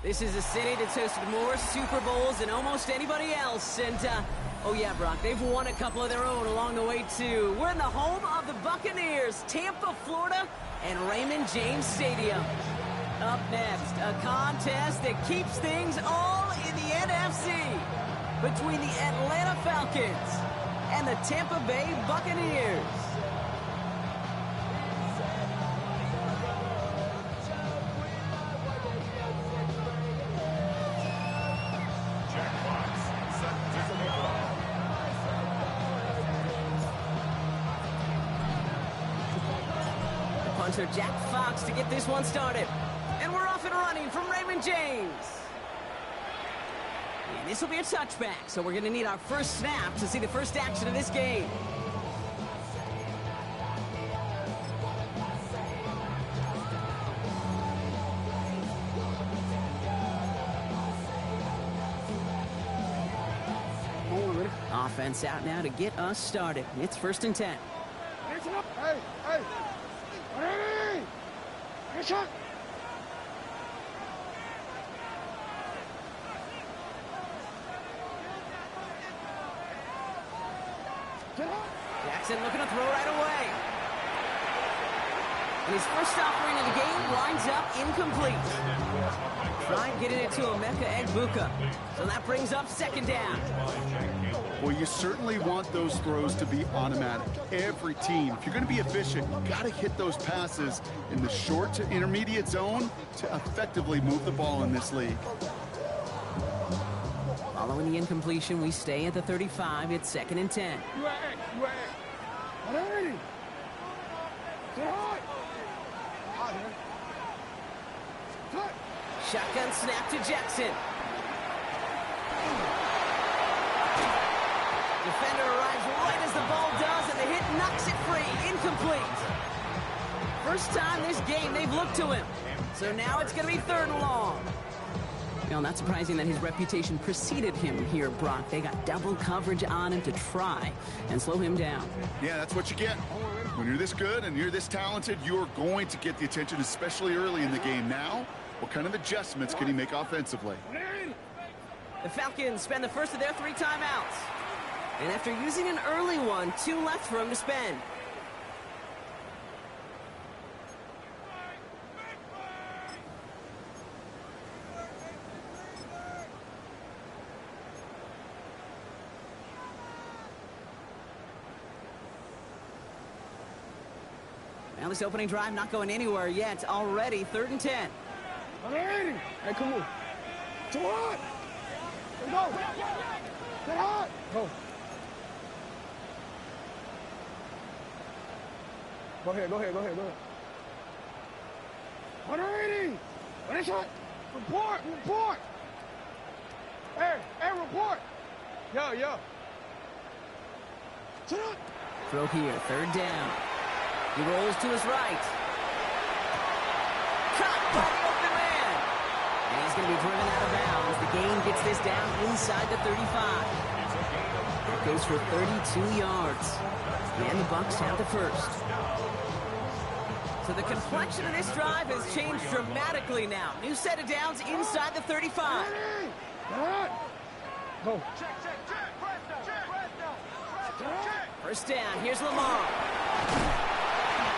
This is a city that's hosted more Super Bowls than almost anybody else. And, oh yeah, Brock, they've won a couple of their own along the way, too. We're in the home of the Buccaneers, Tampa, Florida, and Raymond James Stadium. Up next, a contest that keeps things all in the NFC between the Atlanta Falcons and the Tampa Bay Buccaneers. Punter Jack Fox to get this one started. And we're off and running from Raymond James. And this will be a touchback, so we're going to need our first snap to see the first action of this game. Offense out now to get us started. It's 1st and 10. Hey, hey. Ready? Get shot. Jackson looking to throw right away. And his first offering of the game winds up incomplete. Trying getting it to Emeka Egbuka. So that brings up 2nd down. Well, you certainly want those throws to be automatic. Every team, if you're going to be efficient, you got to hit those passes in the short to intermediate zone to effectively move the ball in this league. Following the incompletion, we stay at the 35. It's 2nd and 10. Shotgun snap to Jackson. Defender arrives right as the ball does, and the hit knocks it free. Incomplete. First time this game they've looked to him. So now it's going to be 3rd and long. You know, not surprising that his reputation preceded him here, Brock. They got double coverage on him to try and slow him down. Yeah, that's what you get. When you're this good and you're this talented, you're going to get the attention, especially early in the game. Now, what kind of adjustments can he make offensively? The Falcons spend the first of their 3 timeouts. And after using an early one, 2 left for him to spend. Now this opening drive not going anywhere yet. Already 3rd and 10. Hey, come on. Too hot. Let's go. Get hot. Go. Go ahead. 180. What is it? Report. Hey, report. Yo. Sit up. Throw here, 3rd down. He rolls to his right. Caught by the open man. And he's going to be driven out of bounds. The gain gets this down inside the 35. It goes for 32 yards. And the Bucs have the first. So the complexion of this drive has changed dramatically now. New set of downs inside the 35. Go. First down. Here's Lamar.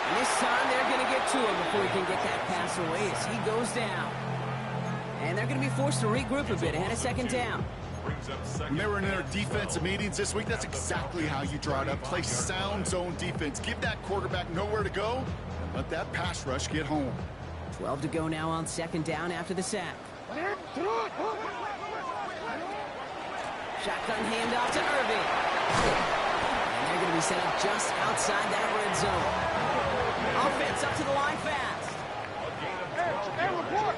And this time they're going to get to him before he can get that pass away as he goes down. And they're going to be forced to regroup a bit ahead of 2nd down. When they were in their defensive meetings this week, that's exactly how you draw it up. Play sound zone defense. Give that quarterback nowhere to go. And let that pass rush get home. 12 to go now on 2nd down after the sack. Shotgun handoff to Irving. And they're going to be set up just outside that red zone. Offense up to the line fast. Hey, report.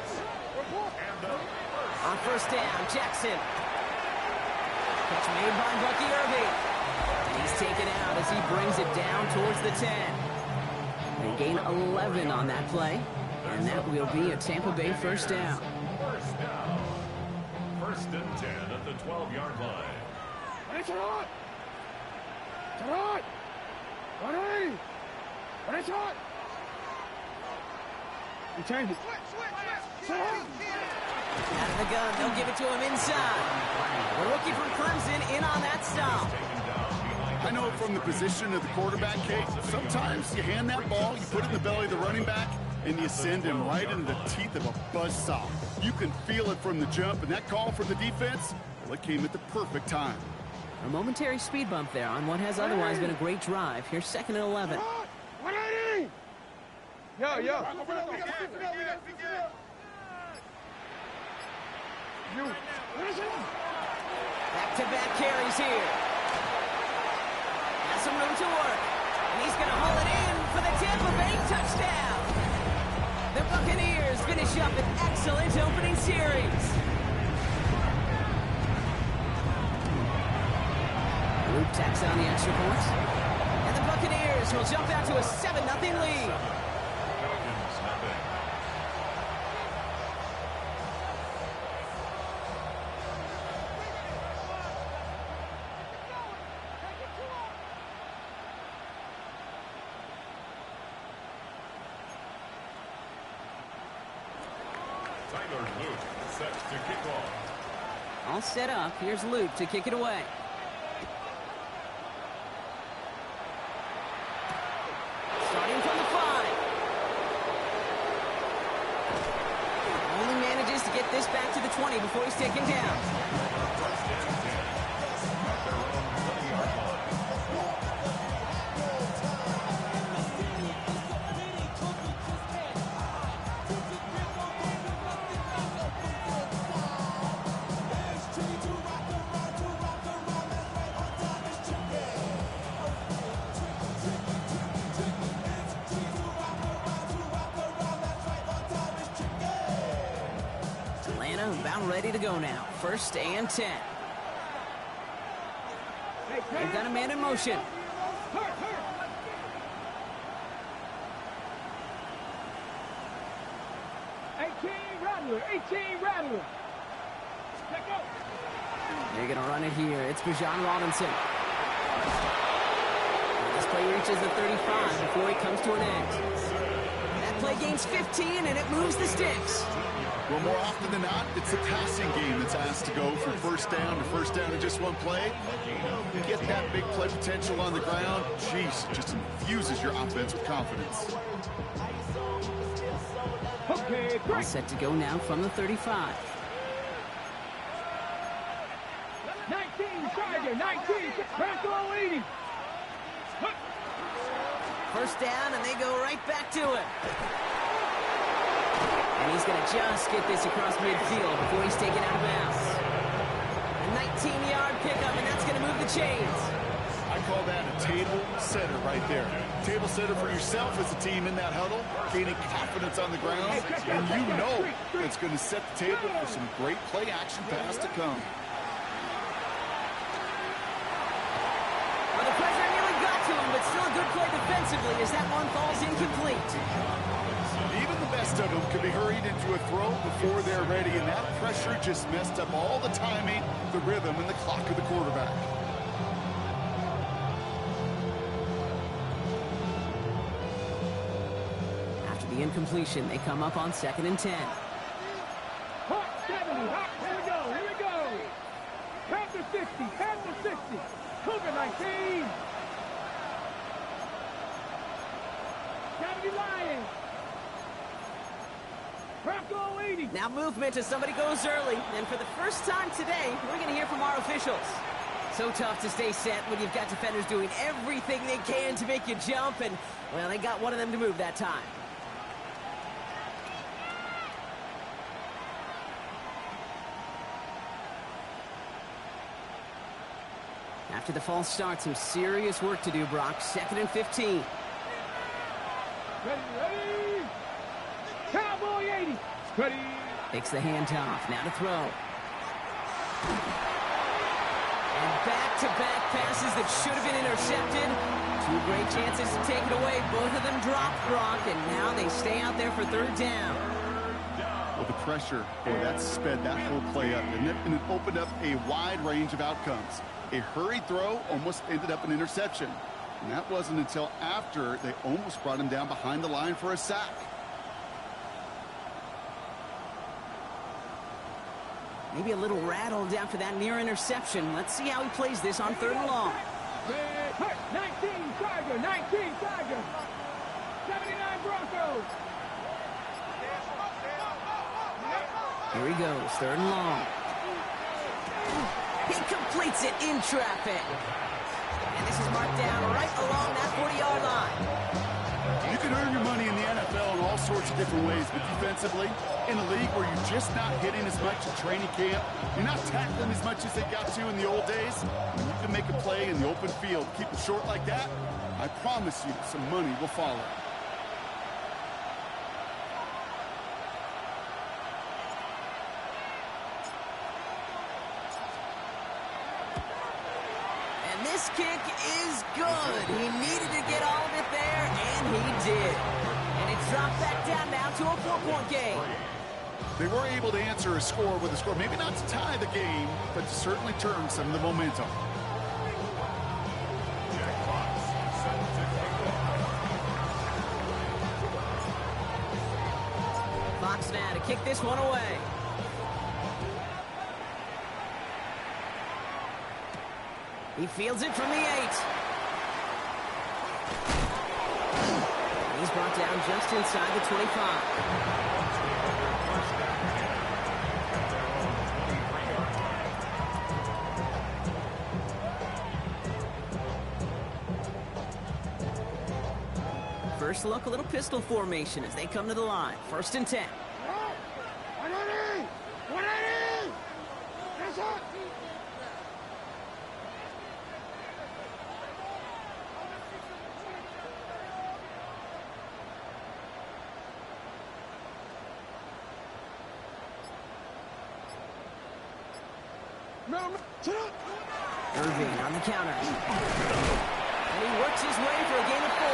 On 1st down, Jackson. Catch made by Bucky Irving. And he's taken out as he brings it down towards the 10. They gain 11 on that play. And that will be a Tampa Bay 1st down. 1st and 10 at the 12-yard line. It's hot. Ready? It's hot. You change it. Out of the gun, they'll give it to him inside. The rookie from Clemson in on that stop. I know it from the position of the quarterback, Kate. Sometimes you hand that ball, you put it in the belly of the running back, and you send him right into the teeth of a buzzsaw. You can feel it from the jump, and that call from the defense, well, it came at the perfect time. A momentary speed bump there on what has otherwise been a great drive. Here's 2nd and 11. 180! Yo. Back-to-back carries here. Has some room to work. And he's going to haul it in for the Tampa Bay touchdown. The Buccaneers finish up an excellent opening series. Luke tacks on the extra point. And the Buccaneers will jump out to a 7-0 lead. Set to kick off. All set up. Here's Luke to kick it away. Starting from the 5. Only manages to get this back to the 20 before he's taken down. About ready to go now. 1st and 10. They've got a man in motion. 18 Rattler. They're going to run it here. It's Bijan Robinson. This play reaches the 35 before he comes to an end. That play gains 15, and it moves the sticks. Well, more often than not, it's the passing game that's asked to go from first down in just one play. You get that big play potential on the ground, geez, it just infuses your offense with confidence. Okay, all set to go now from the 35. 19, Charger, 19, Franco 80. 1st down, and they go right back to it. And he's going to just get this across midfield before he's taken out of bounds. A 19-yard pickup, and that's going to move the chains. I call that a table setter right there. Table setter for yourself as a team in that huddle, gaining confidence on the ground, and you know it's going to set the table for some great play-action pass to come. Well, the pressure nearly got to him, but still a good play defensively as that one falls incomplete. Even the best of them can be hurried into a throw before they're ready, and that pressure just messed up all the timing, the rhythm, and the clock of the quarterback. After the incompletion, they come up on 2nd and 10. Hot 70, hot, here we go. Panther 60, Cougar 19. 70 Lions. Franco 80. Now movement as somebody goes early. And for the first time today, we're going to hear from our officials. So tough to stay set when you've got defenders doing everything they can to make you jump. And, well, they got one of them to move that time. After the false start, some serious work to do, Brock. 2nd and 15. Ready. Cowboy 80. Ready. Takes the handoff. Now to throw. And back-to-back passes that should have been intercepted. 2 great chances to take it away. Both of them dropped, Brock, and now they stay out there for 3rd down. Well, the pressure, boy, that sped that whole play up, and it opened up a wide range of outcomes. A hurried throw almost ended up an interception. And that wasn't until after they almost brought him down behind the line for a sack. Maybe a little rattled after that near interception. Let's see how he plays this on 3rd and long. 19 Tiger, 19 Tiger. 79 Broncos. Here he goes, 3rd and long. He completes it in traffic. And this is marked down right along that 40-yard line. You can earn your money in the NFL in all sorts of different ways, but defensively, in a league where you're just not hitting as much at training camp, you're not tackling as much as they got to in the old days, when you can make a play in the open field, keep it short like that, I promise you some money will follow. This kick is good. He needed to get all of it there, and he did. And it's dropped back down now to a 4-point game. They were able to answer a score with a score, maybe not to tie the game, but to certainly turn some of the momentum. Fox now to kick this one away. He fields it from the 8. He's brought down just inside the 25. First look, a little pistol formation as they come to the line. 1st and 10. 180! 180! That's it! Irving on the counter. And he works his way for a gain of 4.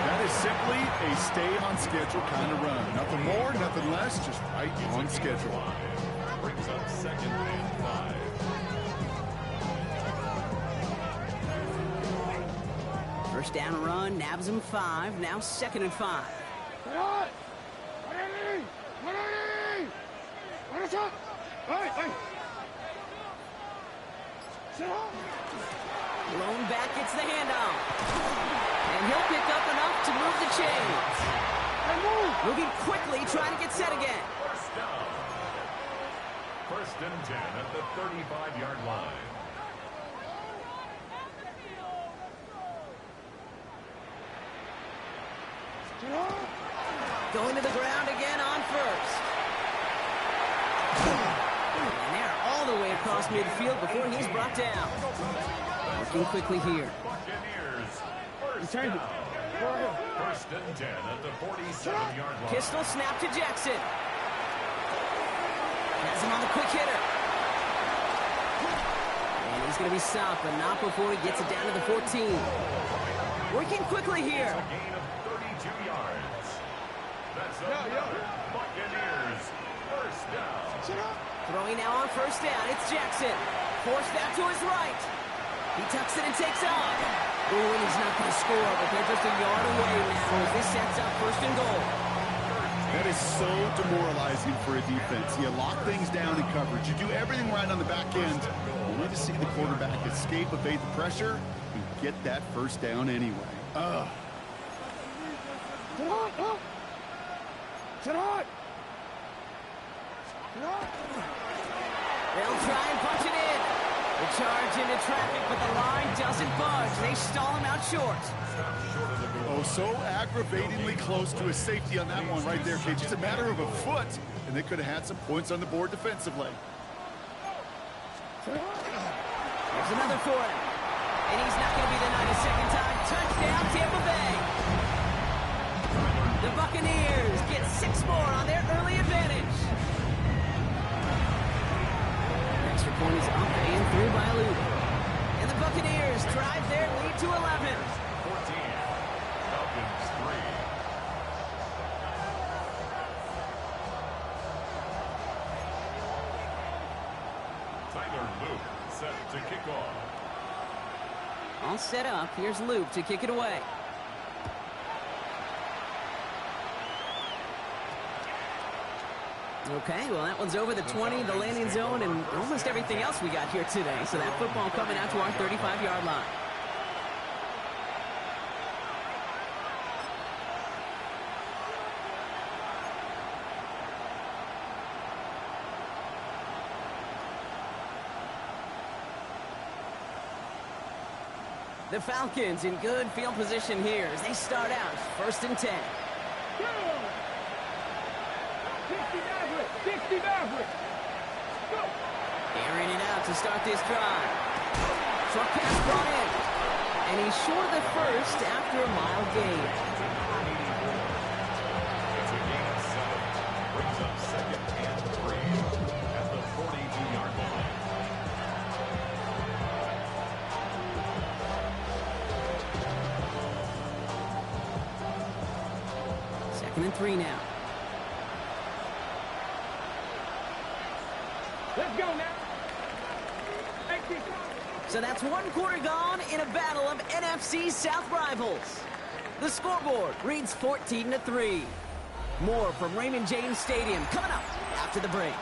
That is simply a stay-on-schedule kind of run. Nothing more, nothing less, just right on schedule. Brings up 2nd and 5. First down run, nabs him 5. Now 2nd and 5. 180! 180! What is up? Hey! Blown back, gets the handoff. And he'll pick up enough to move the chains. Moving quickly, trying to get set again. First down. 1st and 10 at the 35-yard line. Going to the ground again on 1st. And they're all the way across midfield before he's brought down. Working quickly here. Buccaneers. First down. 1st and 10 at the 47-yard line. Pistol snap to Jackson. Has him on the quick hitter. And he's going to be stopped, but not before he gets it down to the 14. Working quickly here. A gain of 32 yards. That's another Buccaneers. First down. Throwing now on 1st down. It's Jackson. Forced out to his right. He tucks it and takes off. Ooh, and he's not going to score, but they're just a yard away now as this sets up 1st and goal. That is so demoralizing for a defense. You lock things down in coverage. You do everything right on the back end. You need to see the quarterback escape, evade the pressure, and get that 1st down anyway. They'll try and punch it in. The charge into traffic, but the line doesn't budge. They stall him out short. Oh, so aggravatingly close to a safety on that one right there, Kate. Just a matter of a foot, and they could have had some points on the board defensively. There's another for him. And he's not going to be denied a second time. Touchdown, Tampa Bay. The Buccaneers get 6 more on their early advantage. Extra point is up and through by Luke. And the Buccaneers drive their lead to 11. 14. Falcons 3. Tyler Luke set to kick off. All set up. Here's Luke to kick it away. Okay, well, that one's over the 20, the landing zone, and almost everything else we got here today. So that football coming out to our 35-yard line. The Falcons in good field position here as they start out 1st and 10. 60 Maverick. Go. Airing it out to start this drive. Short pass brought in. And he's short of the first after a mile gain. It's a gain of 7. Brings up 2nd and 3 at the 42-yard line. Second and 3 now. Let's go now. So that's 1 quarter gone in a battle of NFC South rivals. The scoreboard reads 14-3. More from Raymond James Stadium coming up after the break.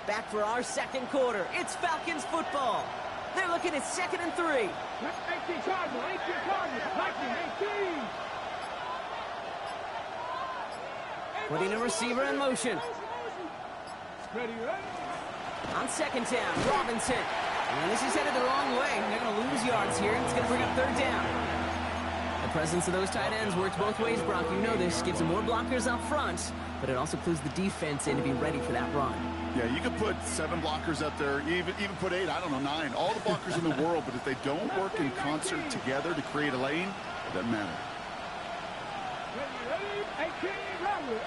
Back for our second quarter. It's Falcons football. They're looking at 2nd and 3. 18 Cardinal, 18 Cardinal, 18. Putting a receiver in motion. Ready, ready? On 2nd down, Robinson. And this is headed the wrong way. They're going to lose yards here, and it's going to bring up 3rd down. The presence of those tight ends works both ways, Brock. You know this. Gives them more blockers up front, but it also clues the defense in to be ready for that run. Yeah, you could put 7 blockers up there, even put 8, I don't know, 9. All the blockers in the world, but if they don't work in concert together to create a lane, it doesn't matter. Ready, 18 Robert,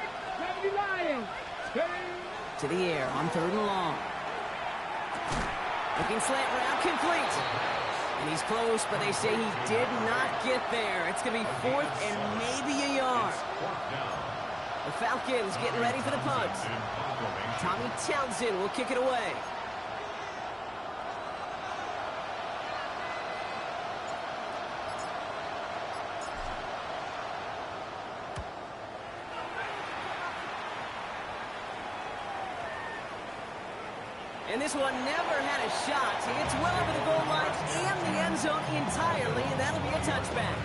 70 Lions. To the air on 3rd and long. Looking slant route, complete. And he's close, but they say he did not get there. It's going to be 4th and maybe a yard. The Falcons getting ready for the punt. Tommy Townsend will kick it away. And this one never had a shot. It's well over the goal line and the end zone entirely, and that'll be a touchback.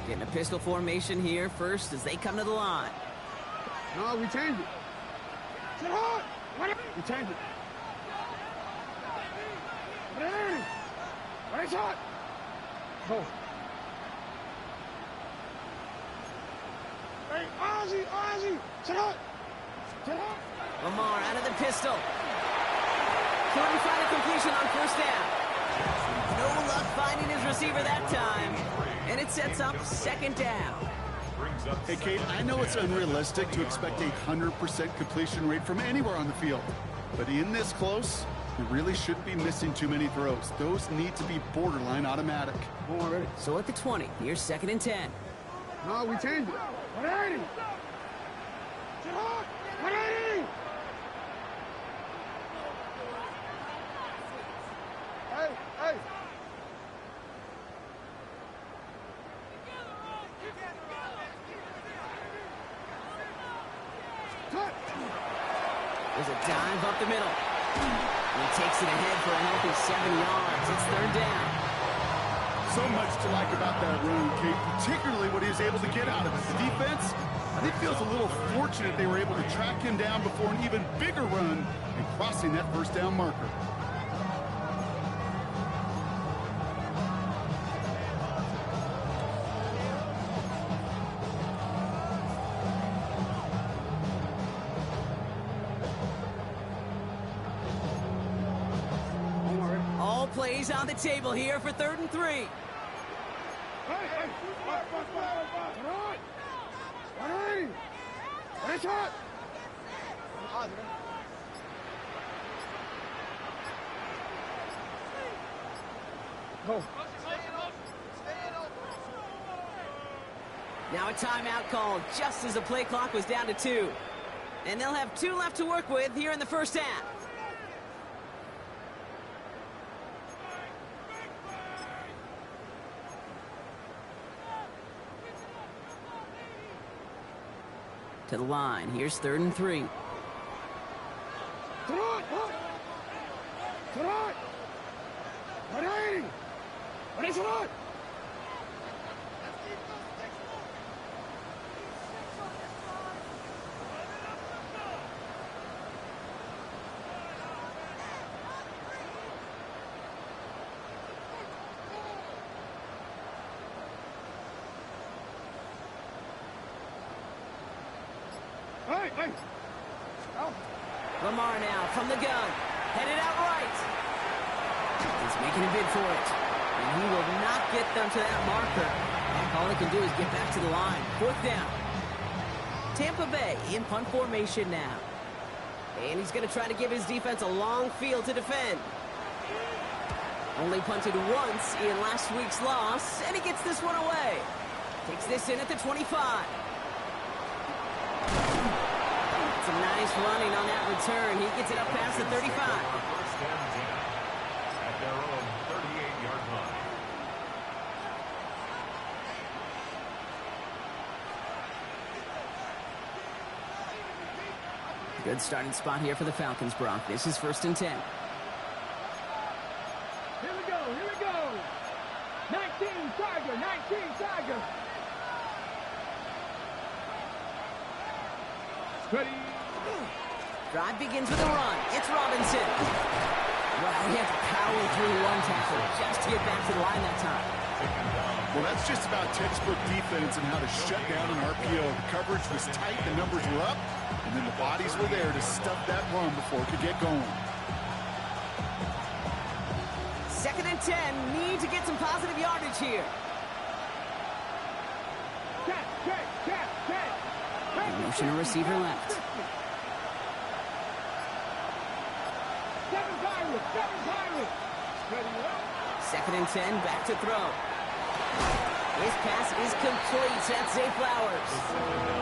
Getting a pistol formation here first as they come to the line. No, we changed it. Sit hard. We changed it. Ready. Ready, shot. Go. Hey, Ozzy. Sit hard. Sit hard. Lamar out of the pistol. Couldn't find a completion on 1st down. No luck finding his receiver that time. And it sets up 2nd down. Hey, Kate, I know it's unrealistic to expect a 100% completion rate from anywhere on the field. But in this close, you really shouldn't be missing too many throws. Those need to be borderline automatic. Already. So at the 20, here's 2nd and 10. No, we changed it. 180. Sit hard. 180. Hey. There's a dive up the middle. And he takes it ahead for a healthy 7 yards. It's 3rd down. So much to like about that run, Kate, particularly what he was able to get out of it. The defense, I think, feels a little fortunate they were able to track him down before an even bigger run and crossing that 1st down marker. All plays on the table here for 3rd and 3. Hey. Ready, shot. Go. Now a timeout called just as the play clock was down to 2. And they'll have 2 left to work with here in the first half. To the line. Here's 3rd and 3. Hey. Oh. Lamar now from the gun. Headed out right. He's making a bid for it. And he will not get them to that marker. All they can do is get back to the line. 4th down. Tampa Bay in punt formation now. And he's going to try to give his defense a long field to defend. Only punted once in last week's loss, and he gets this one away. Takes this in at the 25. Some nice running on that return. He gets it up past the 35. First and 10 at their own 38-yard line. Good starting spot here for the Falcons, Brock. This is 1st and 10. Here we go. 19 Tiger. Ready. Drive begins with a run. It's Robinson. Wow, he had to power through one tackle just to get back to the line that time. Well, that's just about textbook defense and how to shut down an RPO. The coverage was tight, the numbers were up, and then the bodies were there to stuff that run before it could get going. 2nd and 10. Need to get some positive yardage here. Motion a receiver left. 2nd and 10. Back to throw. His pass is complete. That's Zay Flowers.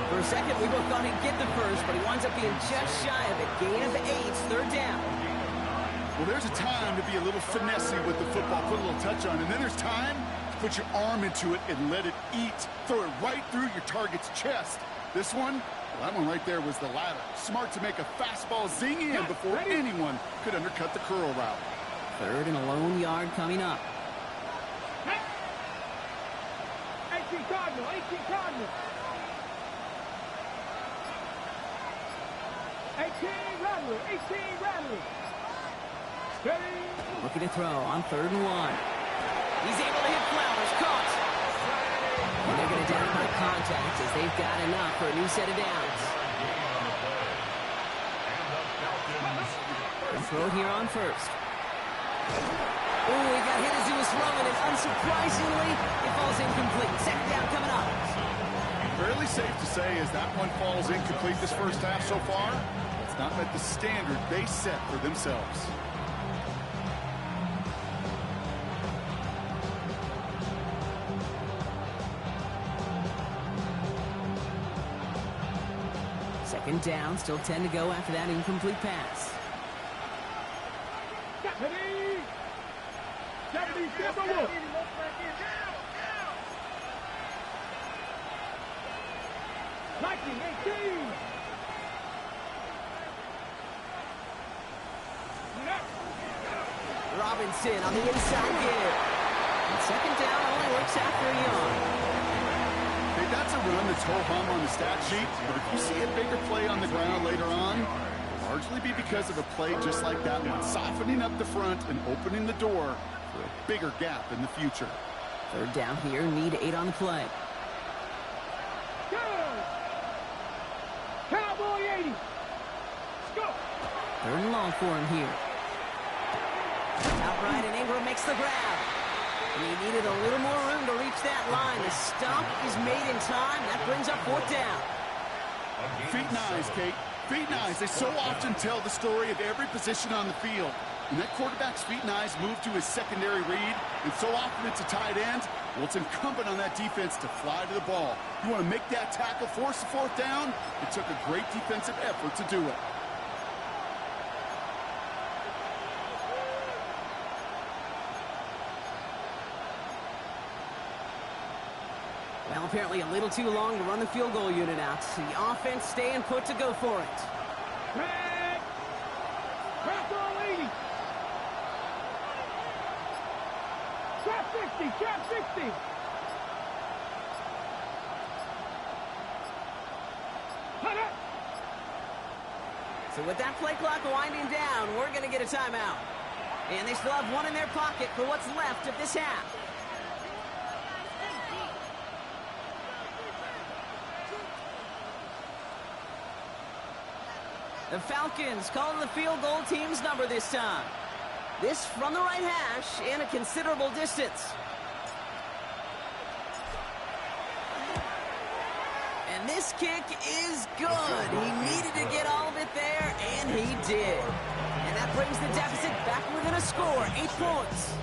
For a second, we both thought he'd get the first, but he winds up being just shy of it. Gain of 8. 3rd down. Well, there's a time to be a little finessey with the football, put a little touch on, and then there's time to put your arm into it and let it eat. Throw it right through your target's chest. This one, well, that one right there was the latter. Smart to make a fastball zing in before anyone could undercut the curl route. 3rd and a lone yard coming up. 18 Cardinal. 18 Rattler. Steady. Looking to throw on 3rd and 1. He's able to hit Flowers. Caught. And they're going to down by contact as they've got enough for a new set of downs. And throw here on 1st. Oh, he got hit as he was throwing it. Unsurprisingly, it falls incomplete. 2nd down coming up. Fairly safe to say as that one falls incomplete this first half so far, it's not met the standard they set for themselves. Second down, still 10 to go after that incomplete pass. Lightning 18. Robinson on the inside give. And 2nd down only works after a yard. Hey, that's a run that's ho-hum on the stat sheet, but if you see a bigger play on the ground later on, it'll largely be because of a play just like that one, softening up the front and opening the door for a bigger gap in the future. 3rd down here, need 8 on the play. Go! Cowboy 80. Let's go. 3rd and long for him here. Outright, and Ingram makes the grab. And he needed a little more room to reach that line. The stop is made in time. That brings up 4th down. Feet and eyes, Kate. Feet and eyes. They so often tell the story of every position on the field. When that quarterback's feet and eyes move to his secondary read, and so often it's a tight end, well, it's incumbent on that defense to fly to the ball. You want to make that tackle, force the fourth down? It took a great defensive effort to do it. Well, apparently a little too long to run the field goal unit out. The offense staying put to go for it. Crack! Crack all 80! Trap 60! Trap 60! Cut it! So with that play clock winding down, we're going to get a timeout. And they still have one in their pocket for what's left of this half. The Falcons calling the field goal team's number this time. This from the right hash and a considerable distance. And this kick is good. He needed to get all of it there, and he did. And that brings the deficit back within a score, 8 points.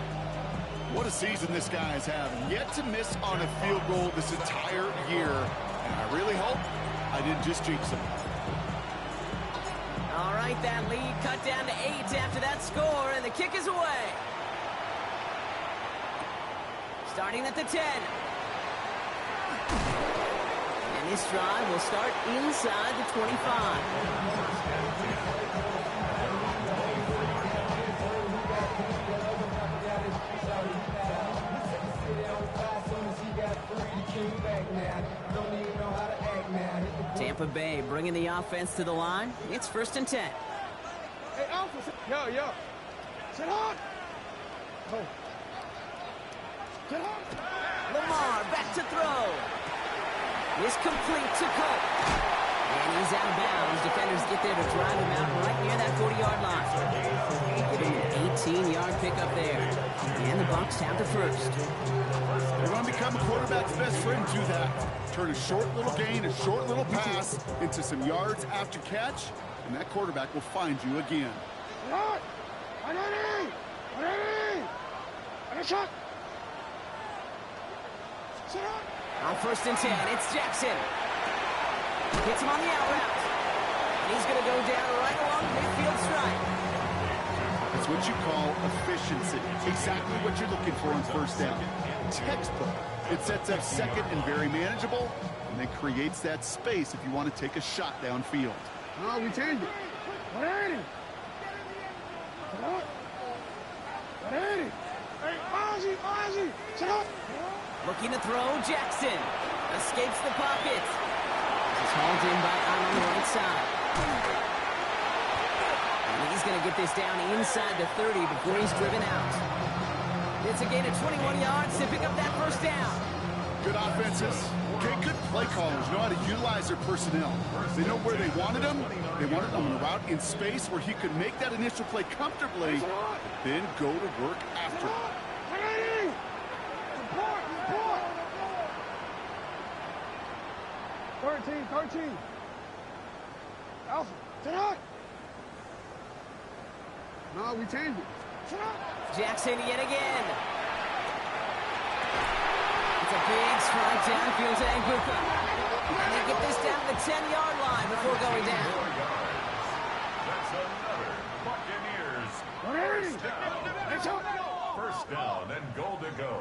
What a season this guy is having. Yet to miss on a field goal this entire year. And I really hope I didn't just jinx him. All right, that lead cut down to 8 after that score, and the kick is away. Starting at the 10. And this drive will start inside the 25. Tampa Bay bringing the offense to the line. It's 1st and 10. Hey, Alpha! Yo! Sit on! Oh. Sit on! Lamar back to throw. Is complete to Colt. And he's out of bounds. Defenders get there to drive him out right near that 40-yard line. Give him an 18-yard pickup there. And the Bucs have the first. You want to become a quarterback's best friend, do that. Turn a short little gain, a shot little pass into some yards after catch, and that quarterback will find you again. On 1st and 10, it's Jackson. Hits him on the out route. And he's going to go down right along midfield stripe. It's what you call efficiency. Exactly what you're looking for on 1st down. Textbook. It sets up 2nd and very manageable, and then creates that space if you want to take a shot downfield. No, we changed it. 180. Hey, Ozzy. Sit up. Looking to throw, Jackson. Escapes the pocket. He's hauled in by Allen on the right side. And he's going to get this down inside the 30 before he's driven out. It's a gain of 21 yards to pick up that 1st down. Good offenses. Okay, good play callers know how to utilize their personnel. They know where they wanted them. They wanted them on a route in space where he could make that initial play comfortably, then go to work after it. 13. Alpha, sit up. No, we changed it. Sit up. Jackson yet again. It's a big strike downfield to Anguka. And they get this down the 10-yard line before going down. That's another Buccaneers. First down and goal to go.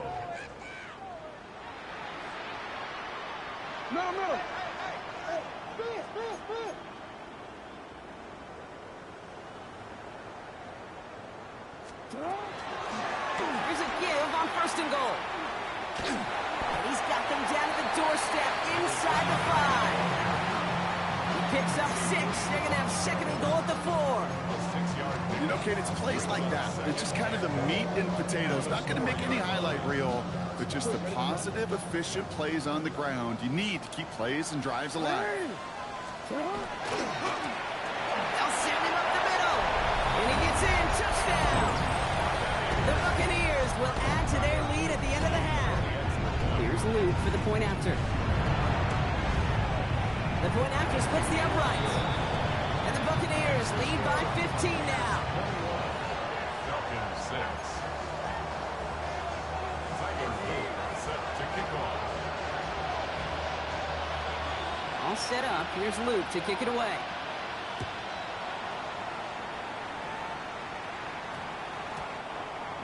No. Here's a give on 1st and goal. And he's got them down at the doorstep inside the 5. He picks up 6. They're going to have 2nd and goal at the 4. You know, Kate, it's plays like that. It's just kind of the meat and potatoes. Not going to make any highlight reel, but just the positive, efficient plays on the ground. You need to keep plays and drives alive. They'll send him up the middle. And he gets in. Touchdown. The Buccaneers will add to their lead at the end of the half. Here's Luke for the point after. The point after splits the uprights. And the Buccaneers lead by 15 now. Tiger Woods set to kick off. All set up. Here's Luke to kick it away.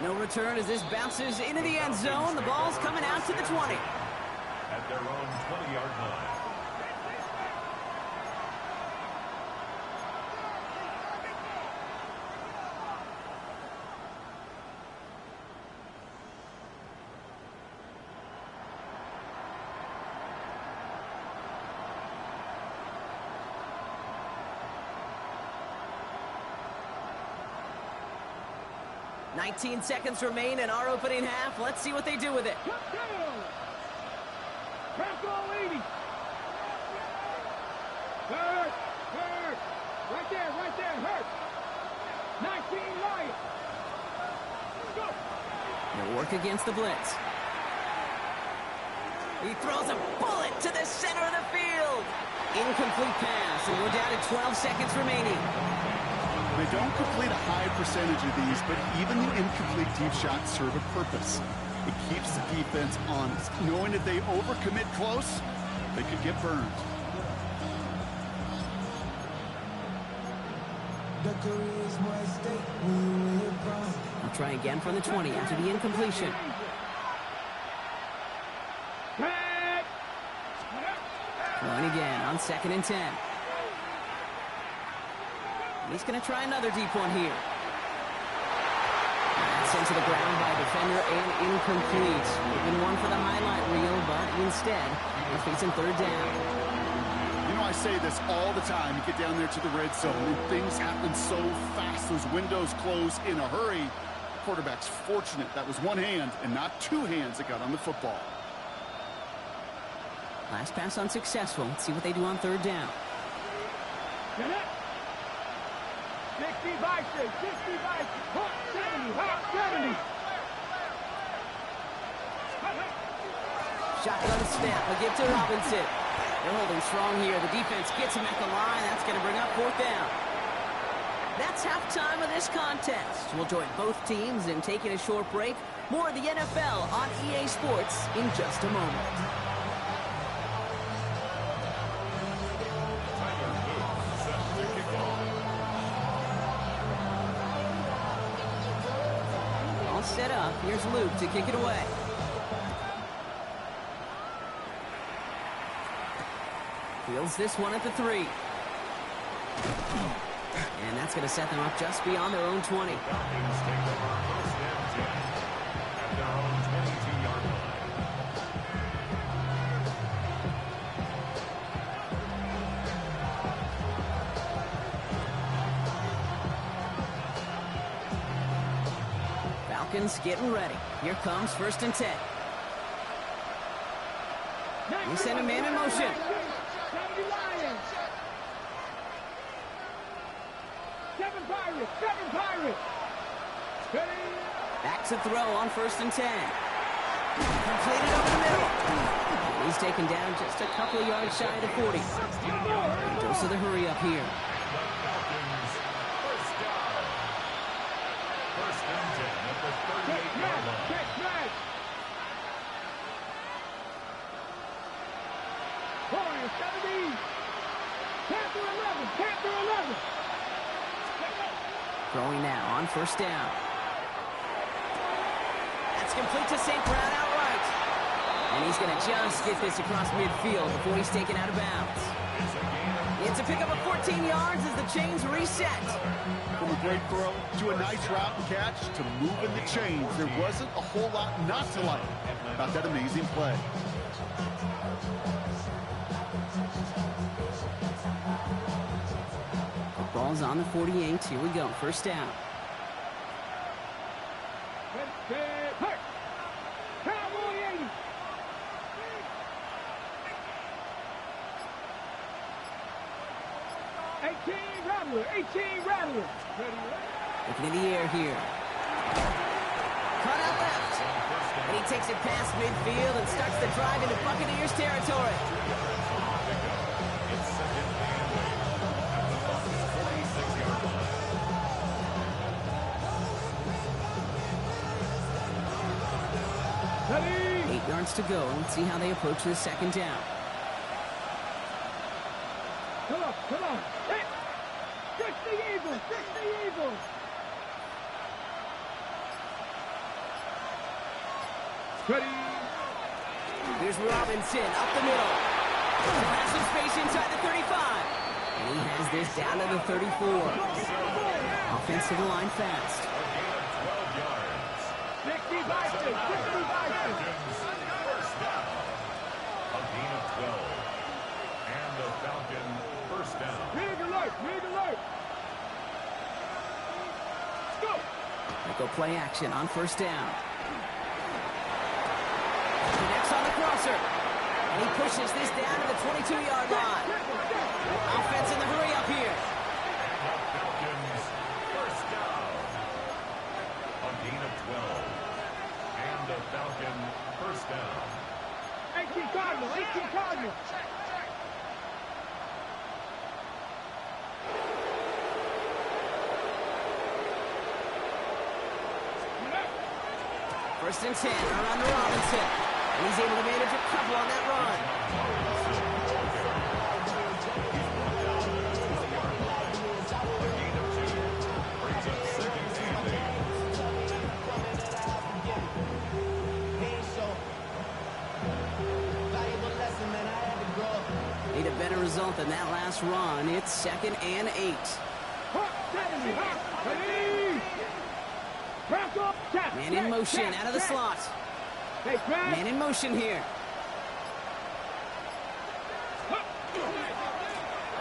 No return as this bounces into the end zone. The ball's coming out to the 20. At their own 20-yard line. Nineteen seconds remain in our opening half. Let's see what they do with it. Press all 80. Hurt. Right there, hurt. 19 Lions. Go. They'll work against the blitz. He throws a bullet to the center of the field. Incomplete pass, and we're down to 12 seconds remaining. They don't complete a high percentage of these, but even the incomplete deep shots serve a purpose. It keeps the defense honest, knowing if they overcommit close, they could get burned. I'll try again from the 20 after the incompletion. Going again on 2nd and 10. He's going to try another deep one here. That's sent to the ground by a defender and incomplete. Moving one for the highlight reel, but instead, they're facing 3rd down. You know, I say this all the time. You get down there to the red zone, and things happen so fast. Those windows close in a hurry. The quarterback's fortunate that was one hand and not two hands that got on the football. Last pass unsuccessful. Let's see what they do on 3rd down. 60 by 6, 60 by 70, 70. Shotgun snap. A give to Robinson. They're holding strong here. The defense gets him at the line. That's going to bring up 4th down. That's halftime of this contest. We'll join both teams in taking a short break. More of the NFL on EA Sports in just a moment. Set up. Here's Luke to kick it away. Fields this one at the 3. And that's going to set them up just beyond their own 20. Getting ready. Here comes 1st and 10. We send a man in motion. Seven Pirates. Back to throw on 1st and 10. Completed over the middle. He's taken down just a couple of yards shy of the 40. Dose of the hurry up here. Throwing now on 1st down. That's complete to St. Brown outright. And he's going to just get this across midfield before he's taken out of bounds. It's a pickup of 14 yards as the chains reset. From a great throw to a nice route and catch to moving the chains, there wasn't a whole lot not to like about that amazing play. Ball's on the 48. Here we go. 1st down. Rattler. Looking in the air here. Cut out left. And he takes it past midfield and starts the drive into Buccaneers territory. Ready? 8 yards to go. Let's see how they approach this second down. Come on, come on. Hey! Fix the Eagles! Fix the Eagles! Ready? Here's Robinson up the middle. Has some space inside the 35. And he has this down to the 34. Offensive line fast. 60 Vikings! 60 Vikings! First down. A gain of 12. And the Falcon first down. Rig alert! Rig alert! Let's go! They go play action on first down. Connects on the crosser. And he pushes this down to the 22-yard line. Offense in the hurry up here. And the Falcons first down. A gain of 12. And the Falcon first down. 18 Cardinals! 18 Cardinals! First and 10, around to Robinson. And he's able to manage a couple on that run. Need a better result than that last run. It's 2nd and 8. Man in motion, out of the slot. Man in motion here.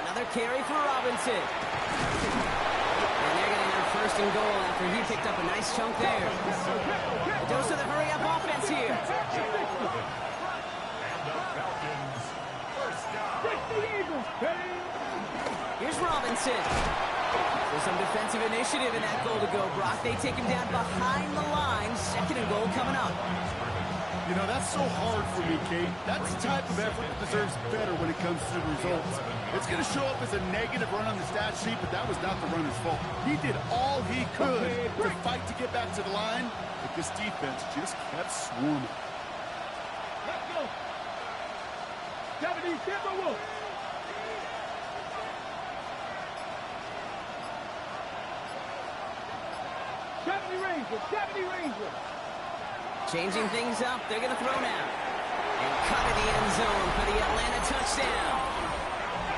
Another carry for Robinson. And they're going to have first and goal after he picked up a nice chunk there. A dose of the hurry-up offense here. And the Falcons first down. Here's Robinson. There's some defensive initiative in that goal to go, Brock. They take him down behind the line. 2nd and goal coming up. You know, that's so hard for me, Kate. That's the type of effort that deserves better when it comes to the results. It's going to show up as a negative run on the stat sheet, but that was not the runner's fault. He did all he could to fight to get back to the line, but this defense just kept swarming. Let's go. 70 Timberwolves. Rangers, 70 Rangers. Changing things up. They're going to throw now. And cut in the end zone for the Atlanta touchdown.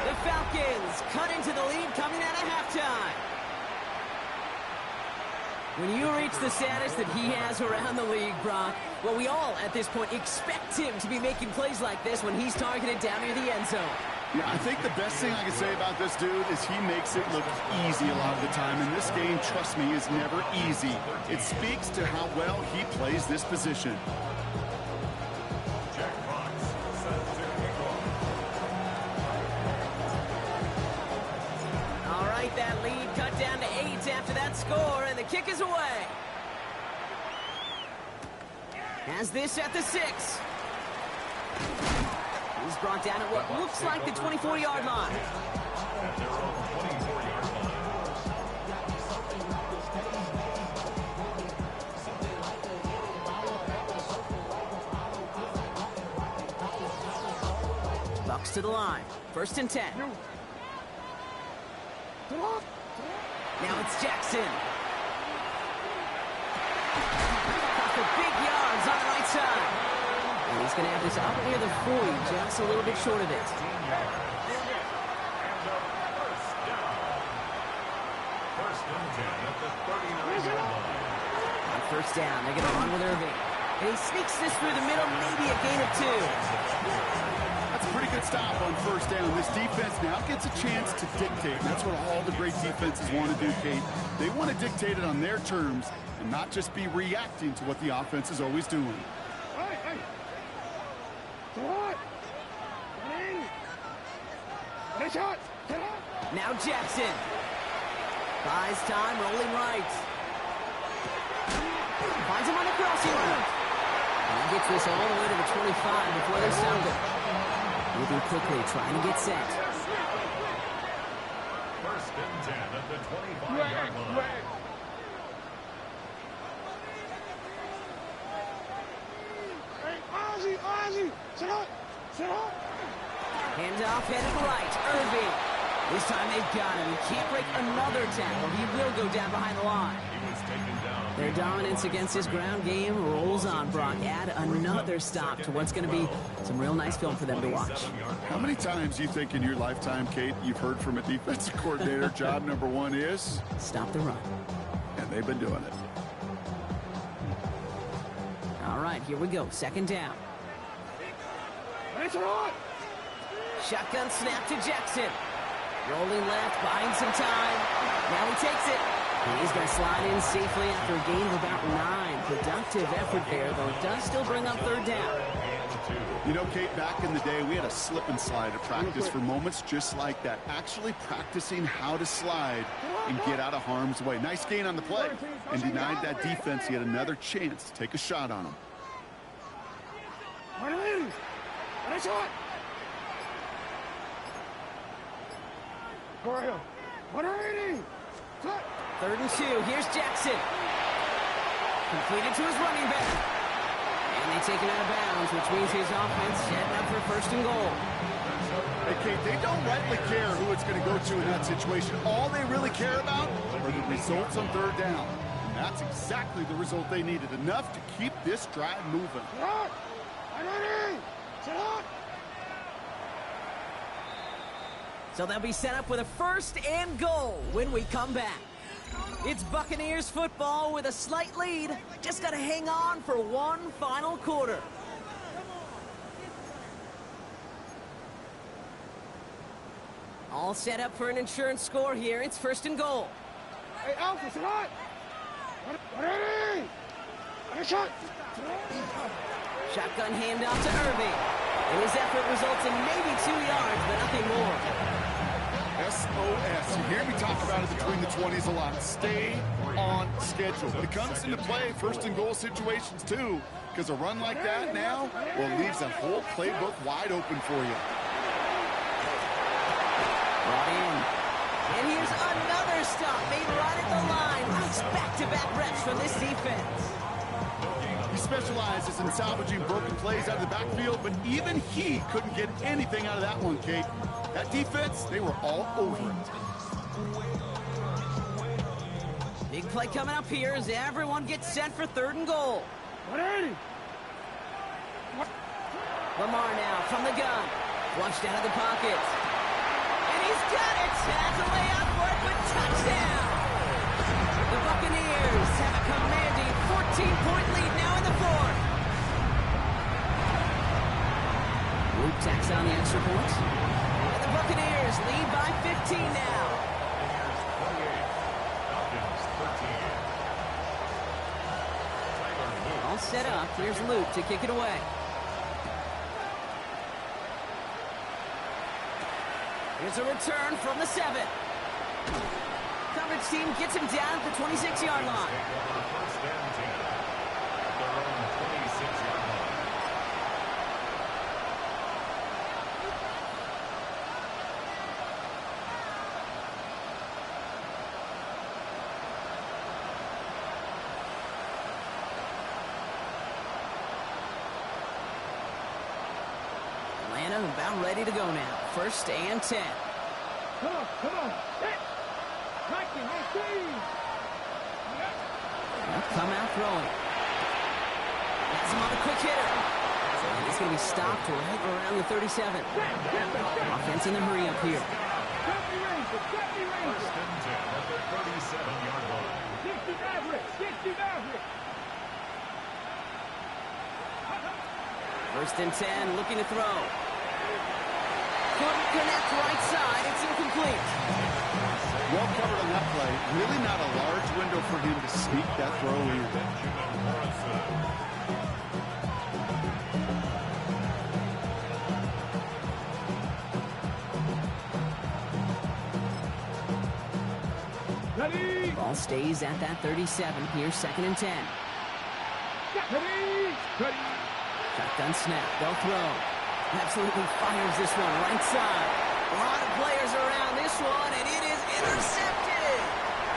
The Falcons cut into the lead coming out of halftime. When you reach the status that he has around the league, Brock, well, we all at this point expect him to be making plays like this when he's targeted down near the end zone. Yeah, I think the best thing I can say about this dude is he makes it look easy a lot of the time. And this game, trust me, is never easy. It speaks to how well he plays this position. Jack Fox set to kick off. All right, that lead cut down to 8 after that score, and the kick is away. Has this at the 6. He's brought down at what looks like the 24-yard line. At their own 24-yard line. Bucks to the line. 1st and 10. Now it's Jackson. Got the big yards on the right side. And he's going to have this up near the 40, just a little bit short of it. And a first down. 1st and 10 at the 39-yard line. On 1st down, they're going to run with Irving. And he sneaks this through the middle, maybe a gain of 2. That's a pretty good stop on 1st down. This defense now gets a chance to dictate. That's what all the great defenses want to do, Kate. They want to dictate it on their terms and not just be reacting to what the offense is always doing. Now Jackson. Buys time, rolling right. Finds him on the crossing route. And he gets this all the way to the 25 before they stop it. Moving quickly, trying to get set. 1st and 10 at the 25-yard line. ready. Set up. Set up. Handoff headed right. Irving. This time they've got him. He can't break another tackle. He will go down behind the line. He was taken down. Their dominance against this ground game rolls on, Brock. Add another stop to what's going to be some real nice film for them to watch. How many times do you think in your lifetime, Kate, you've heard from a defensive coordinator, job number one is? Stop the run. And they've been doing it. All right, here we go. Second down. It's on. Shotgun snap to Jackson. Rolling left, buying some time. Now he takes it. He's going to slide in safely after a gain of about 9. Productive effort there, though it does still bring up third down. You know, Kate, back in the day, we had a slip and slide at practice for moments just like that. Actually practicing how to slide and get out of harm's way. Nice gain on the play. And denied that defense yet another chance to take a shot on him. Nice shot. Go ahead. 180. Cut. 3rd and 2. Here's Jackson. Completed to his running back. And they take it out of bounds, which means his offense setting up for 1st and goal. Hey, Kate, they don't rightly care who it's going to go to in that situation. All they really care about are the results on 3rd down. And that's exactly the result they needed. Enough to keep this drive moving. Shot. 180. Shot. So they'll be set up with a 1st and goal when we come back. It's Buccaneers football with a slight lead. Just got to hang on for one final quarter. All set up for an insurance score here. It's 1st and goal. Hey, Alpha, shot. 180. Nice shot. Shotgun handoff to Irving. And his effort results in maybe 2 yards, but nothing more. SOS. You hear me talk about it between the 20s a lot. Stay on schedule. When it comes into play, 1st and goal situations too, because a run like that now, well, leaves that whole playbook wide open for you. Brought in. And here's another stop made right at the line. Nice back-to-back reps from this defense. He specializes in salvaging broken plays out of the backfield, but even he couldn't get anything out of that one, Kate. That defense, they were all over it. Big play coming up here as everyone gets set for 3rd and goal. 180. Lamar now from the gun. Flushed out of the pocket. And he's got it. Has a layup for it, but touchdown. The Buccaneers have a commanding 14-point lead now in the 4th. Luke tacks on the extra point. And the Buccaneers lead by 15 now. All set up. Here's Luke to kick it away. Here's a return from the 7. Coverage team gets him down at the 26-yard line. Atlanta about ready to go now. 1st and 10. Come on, come on. They'll come out throwing. Has him on a quick hitter. And it's going to be stopped right around the 37. Offense in the hurry up here. 1st and 10 at the 37-yard line. 1st and 10, looking to throw. Couldn't connect right side. It's incomplete. Well covered on that play. Really not a large window for him to sneak that throw in. Ready. Ball stays at that 37. Here's 2nd and 10. Ready. Ready. Shotgun snap. They'll throw. Absolutely fires this one right side. A lot of players around this one, and it is intercepted.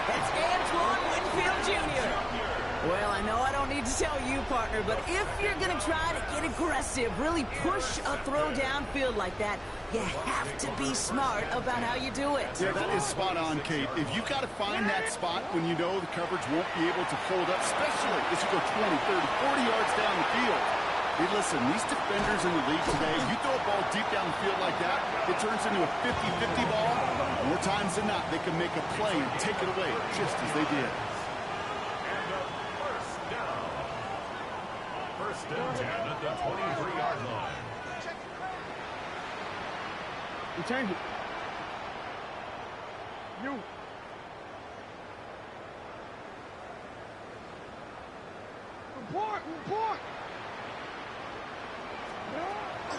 That's Antoine Winfield Jr. Well, I know I don't need to tell you, partner, but if you're going to try to get aggressive, really push a throw downfield like that, you have to be smart about how you do it. Yeah, that is spot on, Kate. If you've got to find that spot when you know the coverage won't be able to hold up, especially as you go 20, 30, 40 yards down the field. Hey, listen, these defenders in the league today, you throw a ball deep down the field like that, it turns into a 50-50 ball. More times than not, they can make a play and take it away, just as they did. First and 10 at the 23-yard line. You change it. You. Report.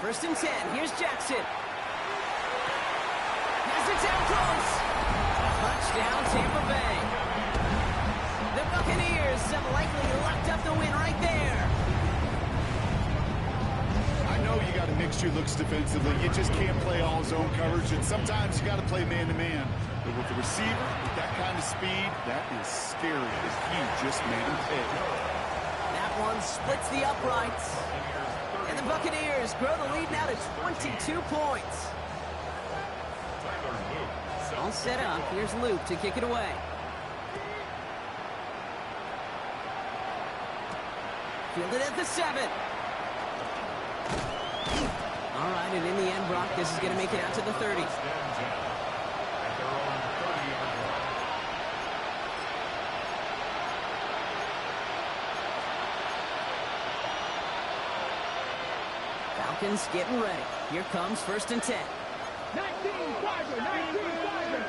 First and 10. Here's Jackson. Has it down close. Touchdown, Tampa Bay. The Buccaneers have likely locked up the win right there. I know you got to mix your looks defensively. You just can't play all zone coverage, and sometimes you got to play man-to-man. But with the receiver, with that kind of speed, that is scary as he just made him pay. That one splits the uprights. And the Buccaneers grow the lead now to 22 points. All set up. Here's Luke to kick it away. Fielded at the 7. All right, and in the end, Brock, this is going to make it out to the 30. Falcons getting ready. Here comes first and 10. 19, Tiger, 19, Tiger.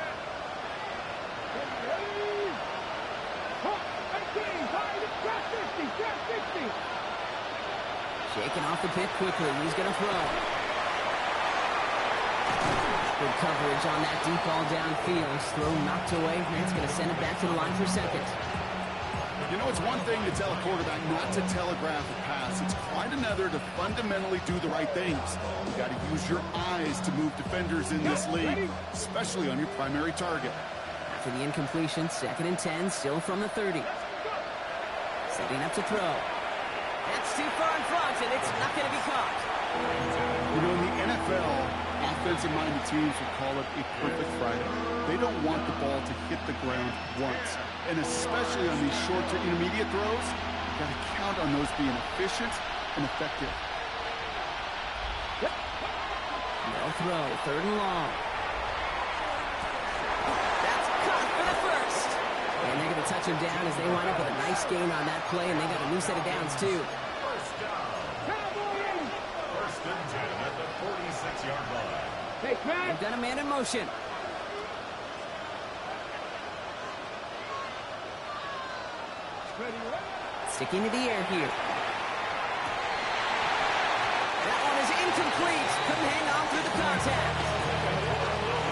18, Tiger, trap 50. Shaking off the pit quickly. He's going to throw. Good coverage on that deep ball downfield. Throw knocked away. It's going to send it back to the line for second. You know, it's one thing to tell a quarterback not to telegraph a pass. It's quite another to fundamentally do the right things. You got to use your eyes to move defenders in this league, especially on your primary target. After the incompletion, second and 10, still from the 30. Setting up to throw. That's too far in front, and it's not going to be caught. You know, in the NFL, offensive-minded teams will call it a perfect Friday. They don't want the ball to hit the ground once. And especially on these short to intermediate throws, you've got to count on those being efficient and effective. No throw, third and long. That's caught for the first. And they're going to touch him down as they wind up with a nice gain on that play, and they got a new set of downs, too. First down. First and 10 at the 46-yard line. Hey, man. They've got a man in motion. Sticking to the air here. That one is incomplete. Couldn't hang on through the contact.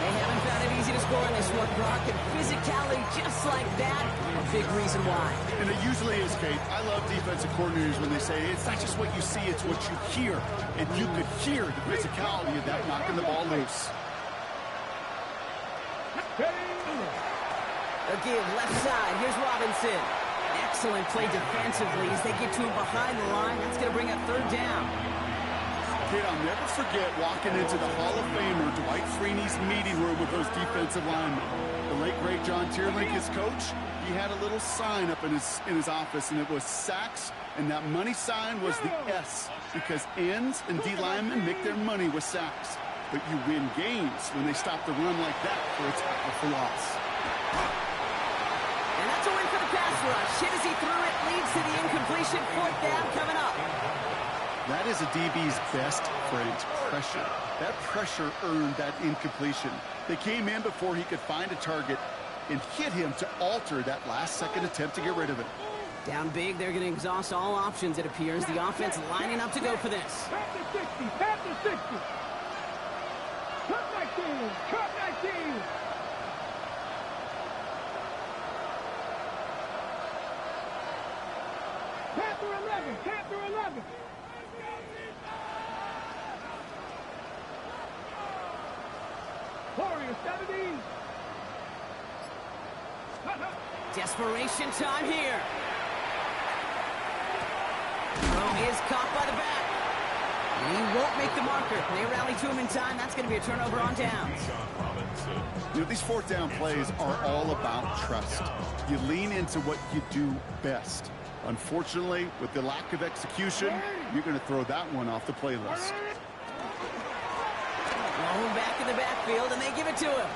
They haven't found it easy to score in this one, Brock. And physicality just like that, a big reason why. And it usually is, Kate. I love defensive coordinators when they say it's not just what you see, it's what you hear. And you could hear the physicality of that knocking the ball loose. A give left side. Here's Robinson. Excellent play defensively as they get to him behind the line. That's going to bring up third down. Kate, I'll never forget walking into the Hall of Famer Dwight Freeney's meeting room with those defensive linemen. The late, great John Tierlink, his coach, he had a little sign up in his office, and it was sacks, and that money sign was the S, because ends and D linemen make their money with sacks. But you win games when they stop the run like that for a tackle for loss. And that's a win for the pass rush. Hit as he threw it, leads to the incompletion. Fourth down coming up. That is a DB's best friend, pressure. That pressure earned that incompletion. They came in before he could find a target and hit him to alter that last-second attempt to get rid of it. Down big, they're going to exhaust all options, it appears. The offense lining up to go for this. Pass to 60. Pass to 60. Cut 19. Cut 19. Panther 11. Panther 11. Warrior 70. Desperation time here. is caught by the back. And he won't make the marker. They rally to him in time. That's going to be a turnover on downs. You know, these fourth down plays are all about trust. You lean into what you do best. Unfortunately, with the lack of execution, you're going to throw that one off the playlist. Oh, back in the backfield, and they give it to him.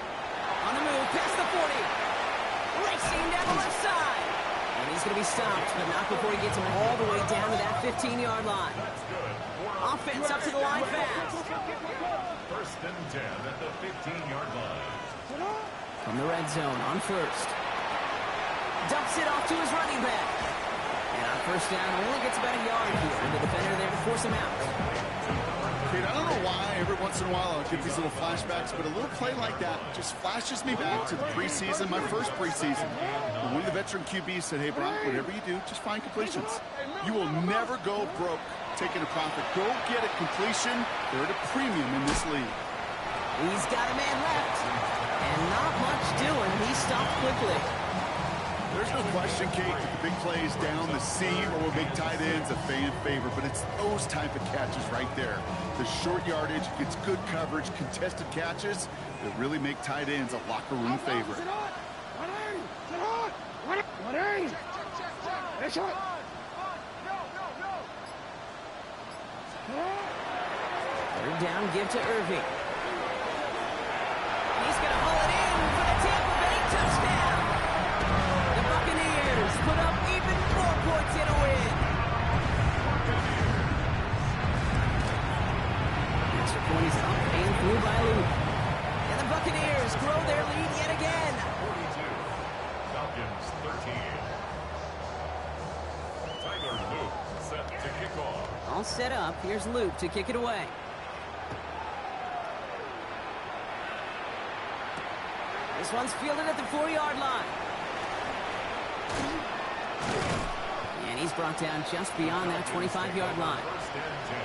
On the move, past the 40. Racing down the left side. And he's going to be stopped, but not before he gets him all the way down to that 15-yard line. Offense up to the line fast. First and 10 at the 15-yard line. From the red zone on first. Dumps it off to his running back. And on first down, only gets about a yard here. And the defender there to force him out. Kate, I don't know why every once in a while I'll get these little flashbacks, but a little play like that just flashes me back to the preseason, my first preseason. When one of the veteran QBs said, hey, Brock, whatever you do, just find completions. You will never go broke taking a profit. Go get a completion. They're at a premium in this league. He's got a man left. And not much doing. He stopped quickly. There's no question, Kate, that the big plays down the seam or big tight ends a fan favorite, but it's those type of catches right there. The short yardage, gets good coverage, contested catches that really make tight ends a locker room favorite. Third down, give to Irving. He's going to haul it in for the Tampa Bay touchdown. The Buccaneers put up even more points in a win. Extra point is up and through by Luke. And the Buccaneers grow their lead yet again. 42. Falcons 13. Tyler Luke set to kick off. All set up. Here's Luke to kick it away. This one's fielded at the 4-yard line. And he's brought down just beyond that 25-yard line. First and 10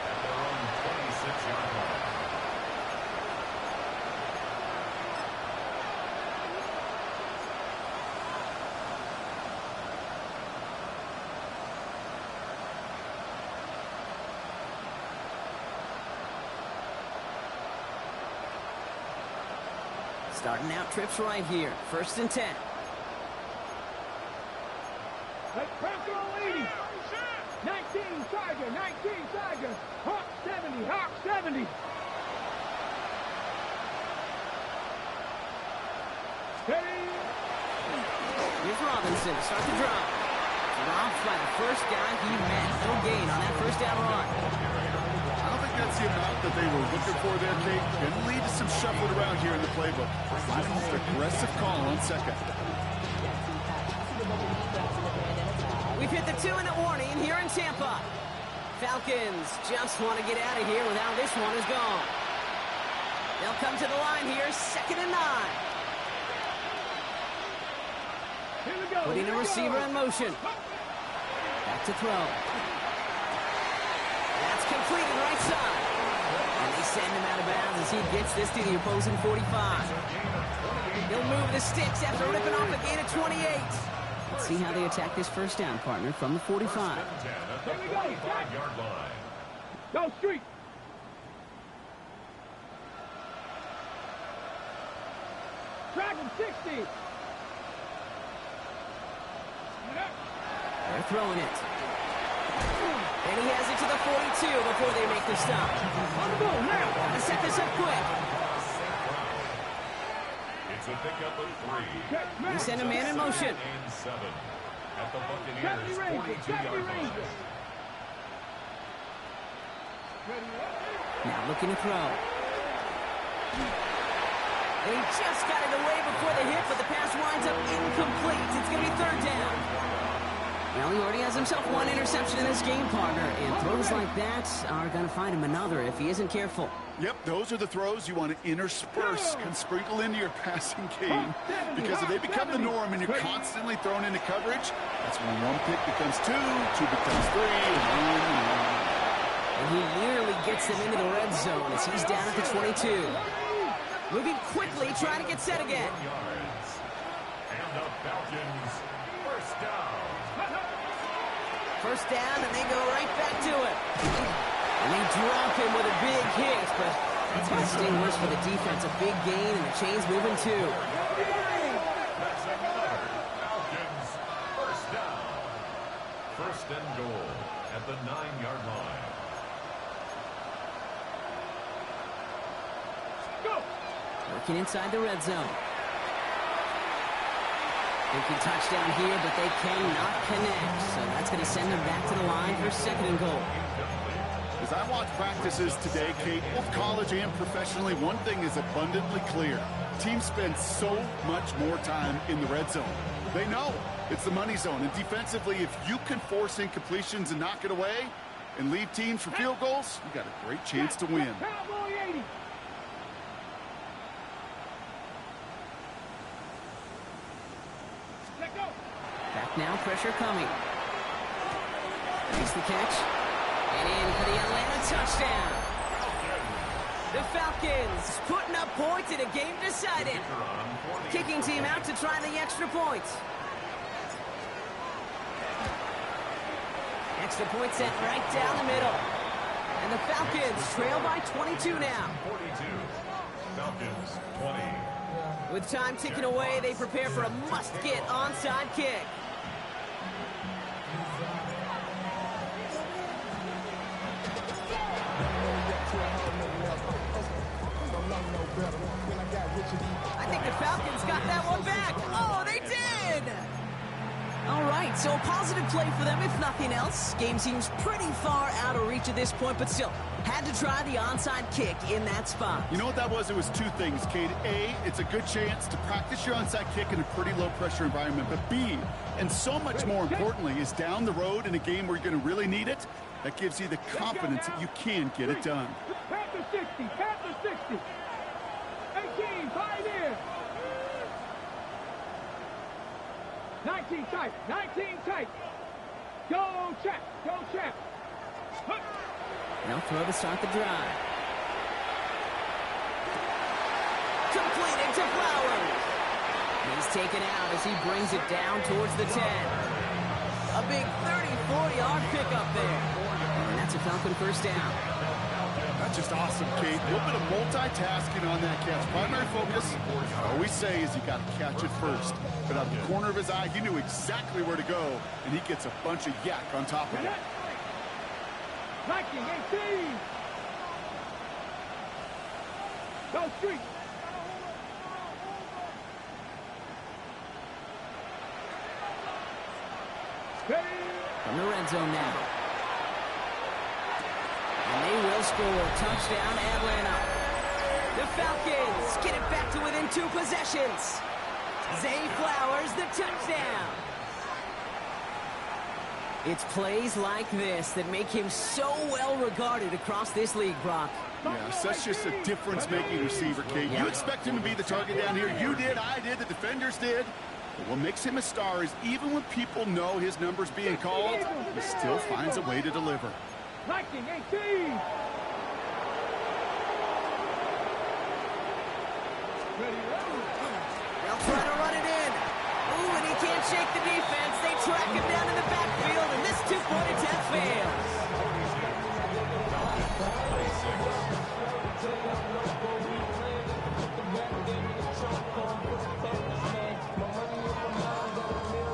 at their own 26-yard line. Starting out trips right here. First and 10. Let's crank on, ladies. 19 Tiger, 19 Tiger. Hawk 70, Hawk 70. Steady. Here's Robinson to start the drive. Dropped by the first guy he met. No gain on that first down run. I don't think that's the amount that they were looking for there, Kate. Going to lead to some shuffling around here in the playbook. Find an aggressive call on second. We've hit the 2-minute warning here in Tampa. Falcons just want to get out of here with how this one is gone. They'll come to the line here, 2nd and 9. Here we go. Putting a receiver in motion. Back to throw. That's completed right side. And they send him out of bounds as he gets this to the opposing 45. He'll move the sticks after ripping off a gain of 28. Let's see how they attack this first down, partner, from the 45. Here we go. 45-yard line. Go street. Dragon 60. They're throwing it. And he has it to the 42 before they make the stop. On the ball now. Gotta set this up quick. It's a pickup of 3. They send a man in motion. And 7 at the 70 Buccaneers' Ranger, 70 42-yard line. Ranger. Now looking to throw. And he just got it away before the hit, but the pass winds up incomplete. It's going to be 3rd down. Well, he already has himself one interception in this game, partner, and throws like that are going to find him another if he isn't careful. Yep, those are the throws you want to intersperse and sprinkle into your passing game, because if they become the norm and you're constantly thrown into coverage, that's when one pick becomes 2, 2 becomes 3, and 1. And he nearly gets them into the red zone as he's down at the 22. Moving quickly, trying to get set again. And the Falcons first down. First down, and they go right back to it. And they drop him with a big hit, but it's going to sting worse for the defense. A big gain, and the chain's moving too. That's another Falcons first down. First and goal at the 9-yard line. Go! Working inside the red zone. Thinking touchdown here, but they cannot connect. So that's going to send them back to the line for second and goal. As I watch practices today, Kate, both college and professionally, one thing is abundantly clear. Teams spend so much more time in the red zone. They know it's the money zone. And defensively, if you can force incompletions and knock it away and leave teams for field goals, you got a great chance to win. Cowboy 80. Let go. Back now, pressure coming. Makes the catch. And in for the Atlanta touchdown. The Falcons putting up points in a game decided. Kicking team out to try the extra points. Extra point set right down the middle. And the Falcons trail by 22 now. 42. Falcons 20. With time ticking away, they prepare for a must-get onside kick. I think the Falcons got that one back. Oh, they did! All right, so a positive play for them, if nothing else. Game seems pretty far out of reach at this point, but still, had to try the onside kick in that spot. You know what that was? It was two things, Kate. A, it's a good chance to practice your onside kick in a pretty low-pressure environment. But B, and so much more importantly, is down the road in a game where you're going to really need it. That gives you the confidence that you can get it done. Panther 60. Panther 60. 18. 5 in. 19 tight. 19 tight. Go check. Go check. Now throw to start the drive. Completed to Flowers. He's taken out as he brings it down towards the 10. A big 34-yard pickup there. And that's a Falcon first down. That's just awesome, Kate. A little bit of multitasking on that catch. Primary focus, I always say, is you got to catch it first. But out the corner of his eye, he knew exactly where to go, and he gets a bunch of yak on top of it. Viking 18. Go street. From the red zone now. And they will score. Touchdown, Atlanta. The Falcons get it back to within 2 possessions. Zay Flowers, the touchdown. It's plays like this that make him so well regarded across this league, Brock. Yeah, such just a difference-making receiver, Kate. You expect him to be the target down here. You did, I did, the defenders did. But what makes him a star is even when people know his number's being called, he still finds a way to deliver. Viking 18. They'll try to run it in. Ooh, and he can't shake the defense. They track him down in the backfield, and this two-point attempt fails.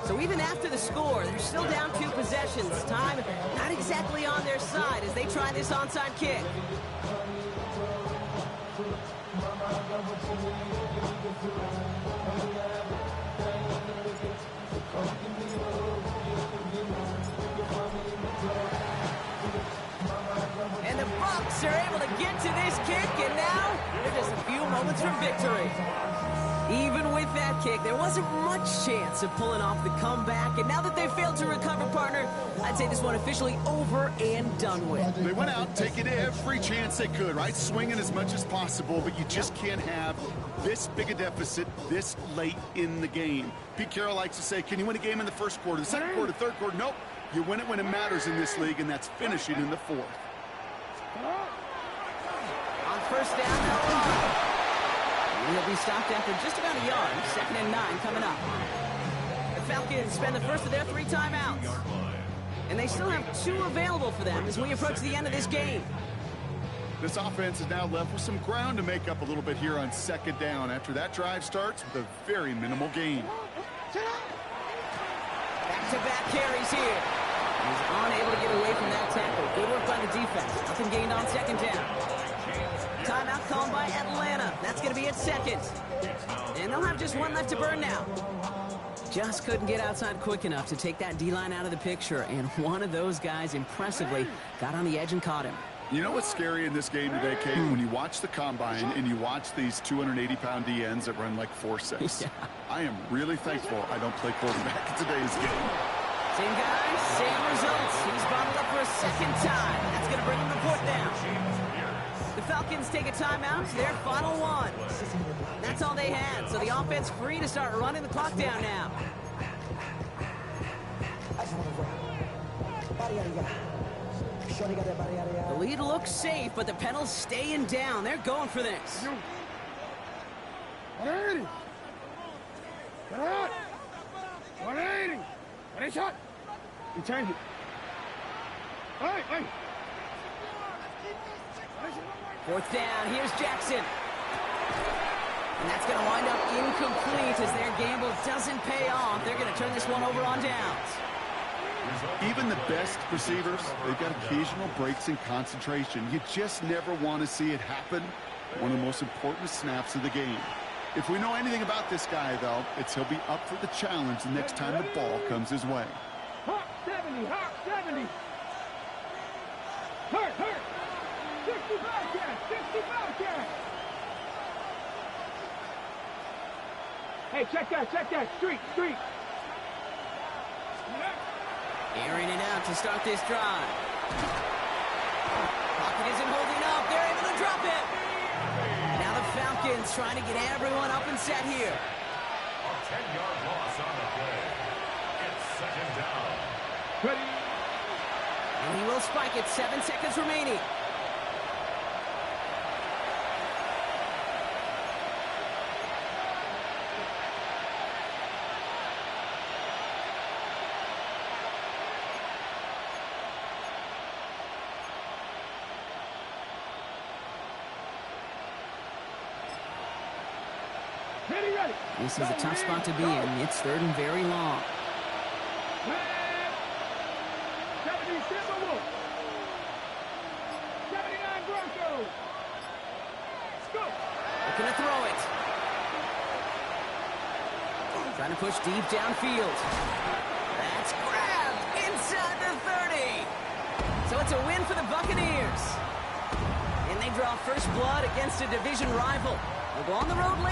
So even after the score, they're still down 2 possessions. Time not exactly on their side as they try this onside kick. And the Bucs are able to get to this kick, and now they're just a few moments from victory. Even with that kick, there wasn't much chance of pulling off the comeback, and now that they failed to recover, partner, I'd say this one officially over and done with. They went out taking every chance they could, right? Swinging as much as possible, but you just can't have this big a deficit this late in the game. Pete Carroll likes to say, can you win a game in the first quarter, the second quarter, third quarter? Nope. You win it when it matters in this league, and that's finishing in the 4th. On first down, no. He'll be stopped after just about a yard. 2nd and 9 coming up. The Falcons spend the first of their 3 timeouts. And they still have 2 available for them as we approach the end of this game. This offense is now left with some ground to make up a little bit here on 2nd down after that drive starts with a very minimal gain. Back-to-back carries here. He's unable to get away from that tackle. Good work by the defense. Nothing gained on 2nd down. Timeout called by Atlanta. That's going to be at 2nd. And they'll have just 1 left to burn now. Just couldn't get outside quick enough to take that D-line out of the picture. And one of those guys impressively got on the edge and caught him. You know what's scary in this game today, Kate? When you watch the combine and you watch these 280-pound DNs that run like 4.6. Yeah. I am really thankful I don't play quarterback in today's game. Same guy, same results. He's bottled up for a 2nd time. That's going to bring him to 4th down. The Falcons take a timeout. Their final 1. That's all they had. So the offense free to start running the clock down now. The lead looks safe, but the pedals staying down. They're going for this. 180. 180. Ready, shot. You change it. Hey. 4th down. Here's Jackson. And that's going to wind up incomplete as their gamble doesn't pay off. They're going to turn this one over on downs. Even the best receivers, they've got occasional breaks in concentration. You just never want to see it happen. One of the most important snaps of the game. If we know anything about this guy, though, it's he'll be up for the challenge the next time the ball comes his way. Hawk 70, Hawk 70. Hurt. 65 catch, 65 catch. Hey, check that. Street. Airing it out to start this drive. Pocket isn't holding up. They're able to drop it. Now the Falcons trying to get everyone up and set here. A 10-yard loss on the play. It's 2nd down. Ready. And he will spike it. 7 seconds remaining. Ready. This is a tough spot to be in. It's 3rd and very long. 70 Timberwolves. 79 Broncos. Let's go. Looking to throw it. Trying to push deep downfield. That's grabbed inside the 30. So it's a win for the Buccaneers. And they draw first blood against a division rival. They'll go on the road later.